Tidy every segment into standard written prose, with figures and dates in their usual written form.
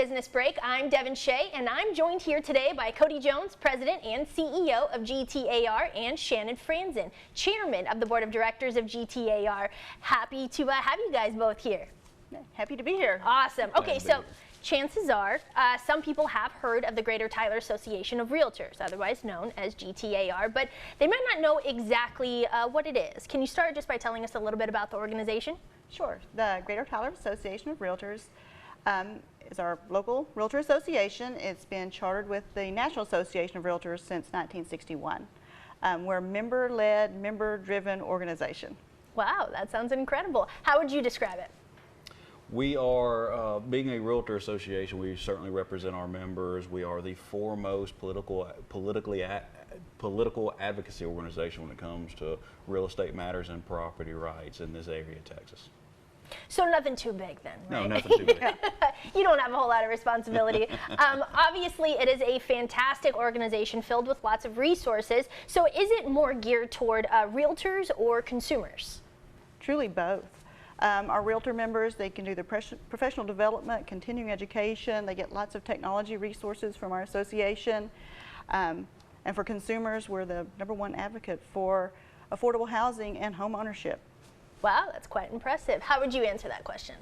Business Break. I'm Devin Shea, and I'm joined here today by Cody Jones, President and CEO of GTAR, and Shannon Franzen, Chairman of the Board of Directors of GTAR. Happy to have you guys both here. Happy to be here. Awesome. Okay, so chances are some people have heard of the Greater Tyler Association of Realtors, otherwise known as GTAR, but they might not know exactly what it is. Can you start just by telling us a little bit about the organization? Sure. The Greater Tyler Association of Realtors is our local realtor association. It's been chartered with the National Association of Realtors since 1961. We're a member-led, member-driven organization. Wow, that sounds incredible. How would you describe it? We are, being a realtor association, we certainly represent our members. We are the foremost political advocacy organization when it comes to real estate matters and property rights in this area of Texas. So nothing too big then, right? No, nothing too big. You don't have a whole lot of responsibility. Obviously, it is a fantastic organization filled with lots of resources. So is it more geared toward realtors or consumers? Truly both. Our realtor members, they can do their professional development, continuing education. They get lots of technology resources from our association. And for consumers, we're the #1 advocate for affordable housing and home ownership. Wow, that's quite impressive. How would you answer that question?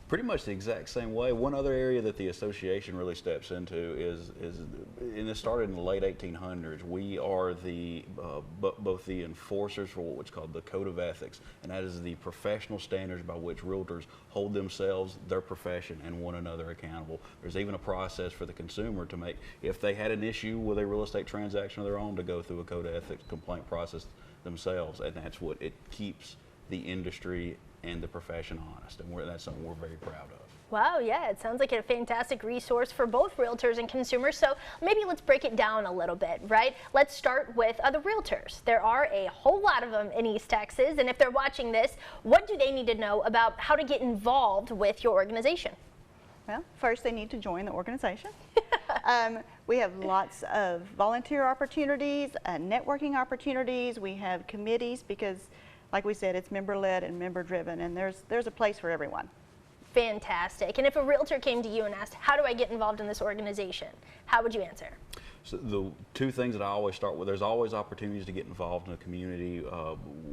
Pretty much the exact same way. One other area that the association really steps into is and this started in the late 1800s. We are the both the enforcers for what's called the Code of Ethics, and that is the professional standards by which realtors hold themselves, their profession, and one another accountable. There's even a process for the consumer to make, if they had an issue with a real estate transaction of their own, to go through a Code of Ethics complaint process themselves, and that's what it keeps the industry and the profession honest, and that's something we're very proud of. Wow, yeah, it sounds like a fantastic resource for both realtors and consumers. So maybe let's break it down a little bit, right? Let's start with the realtors. There are a whole lot of them in East Texas, and if they're watching this, what do they need to know about how to get involved with your organization? Well, first they need to join the organization. We have lots of volunteer opportunities, networking opportunities. We have committees because, like we said, it's member-led and member-driven, and there's a place for everyone. Fantastic. And if a realtor came to you and asked, how do I get involved in this organization? How would you answer? So the two things that I always start with, there's always opportunities to get involved in the community,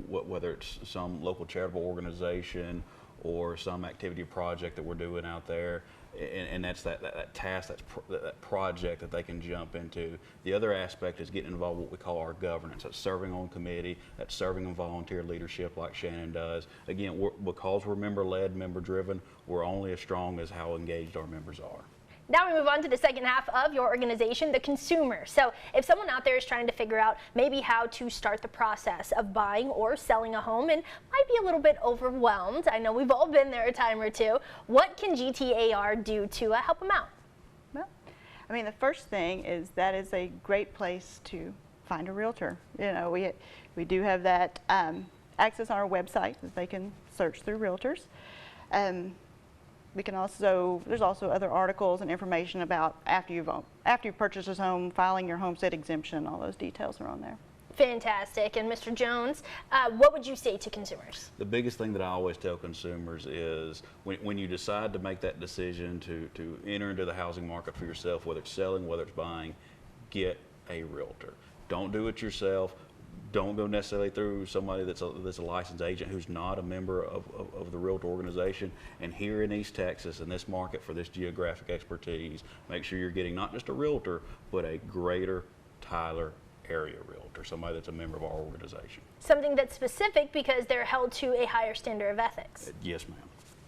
whether it's some local charitable organization or some activity project that we're doing out there. And that's that task, that project that they can jump into. The other aspect is getting involved in what we call our governance. That's serving on committee, that's serving in volunteer leadership like Shannon does. Again, because we're member-led, member-driven, we're only as strong as how engaged our members are. Now we move on to the second half of your organization, the consumer. So if someone out there is trying to figure out maybe how to start the process of buying or selling a home and might be a little bit overwhelmed, I know we've all been there a time or two, what can GTAR do to help them out? Well, I mean, the first thing is that is a great place to find a realtor. You know, we do have that access on our website that they can search through realtors. We can also, there's also other articles and information about after you purchase a home, filing your homestead exemption, all those details are on there. Fantastic. And Mr. Jones, what would you say to consumers? The biggest thing that I always tell consumers is when you decide to make that decision to enter into the housing market for yourself, whether it's selling, whether it's buying, get a realtor. Don't do it yourself. Don't go necessarily through somebody that's a licensed agent who's not a member of the realtor organization. And here in East Texas, in this market for this geographic expertise, make sure you're getting not just a realtor, but a Greater Tyler area realtor, somebody that's a member of our organization. Something that's specific because they're held to a higher standard of ethics. Yes, ma'am.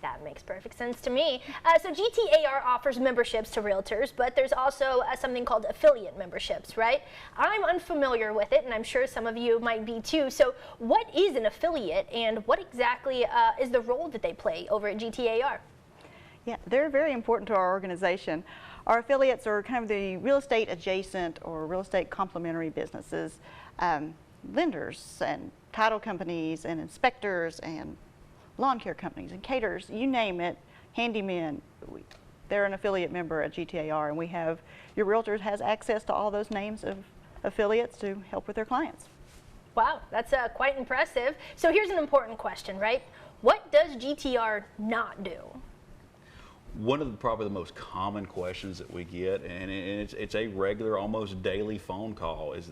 That makes perfect sense to me. So GTAR offers memberships to realtors, but there's also something called affiliate memberships, right? I'm unfamiliar with it, and I'm sure some of you might be too. So what is an affiliate, and what exactly is the role that they play over at GTAR? Yeah, they're very important to our organization. Our affiliates are kind of the real estate adjacent or real estate complementary businesses, lenders and title companies and inspectors and lawn care companies and caterers, you name it, handymen. They're an affiliate member at GTAR, and we have, your realtor has access to all those names of affiliates to help with their clients. Wow, that's quite impressive. So here's an important question, right? What does GTAR not do? One of probably the most common questions that we get, and it's a regular, almost daily phone call, is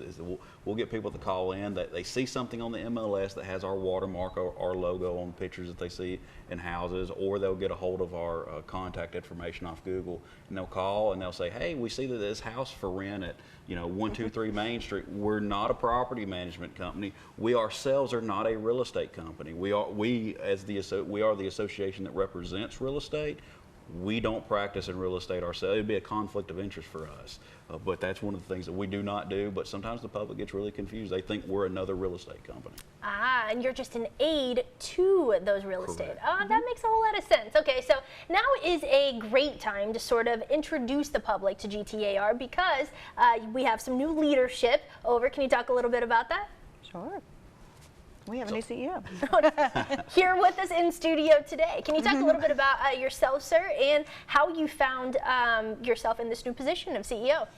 we'll get people to call in that they see something on the MLS that has our watermark or our logo on pictures that they see in houses, or they'll get a hold of our contact information off Google, and they'll call and they'll say, hey, we see that this house for rent at 123 Main Street. We're not a property management company. We ourselves are not a real estate company. We are the association that represents real estate. We don't practice in real estate ourselves. It'd be a conflict of interest for us. But that's one of the things that we do not do. But sometimes the public gets really confused. They think we're another real estate company. Ah, and you're just an aid to those real Correct. estate. That makes a whole lot of sense. Okay, so now is a great time to sort of introduce the public to GTAR because we have some new leadership over. Can you talk a little bit about that? Sure. We have a new CEO. Here with us in studio today. Can you talk a little bit about yourself, sir, and how you found yourself in this new position of CEO?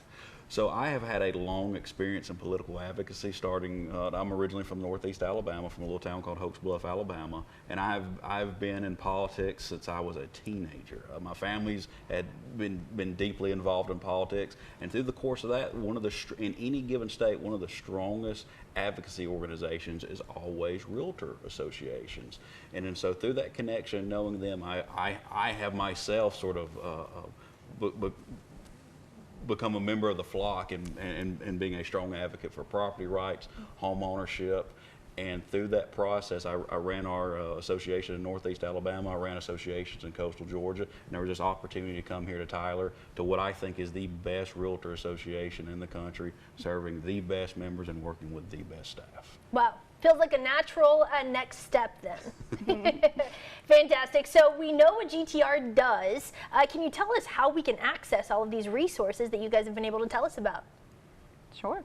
So I have had a long experience in political advocacy starting, I'm originally from Northeast Alabama, from a little town called Hoax Bluff, Alabama, and I've been in politics since I was a teenager. My family's had been deeply involved in politics, and through the course of that, in any given state, one of the strongest advocacy organizations is always realtor associations. And so through that connection, knowing them, I have myself sort of become a member of the flock and being a strong advocate for property rights, home ownership. And through that process, I ran our association in Northeast Alabama. I ran associations in coastal Georgia. And there was this opportunity to come here to Tyler to what I think is the best realtor association in the country, serving the best members and working with the best staff. Wow. Feels like a natural next step then. Fantastic. So we know what GTR does. Can you tell us how we can access all of these resources that you guys have been able to tell us about? Sure.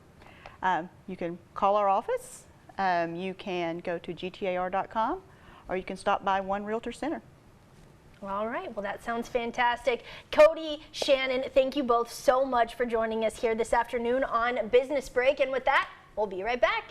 You can call our office. You can go to gtar.com, or you can stop by One Realtor Center. All right. Well, that sounds fantastic. Cody, Shannon, thank you both so much for joining us here this afternoon on Business Break. And with that, we'll be right back.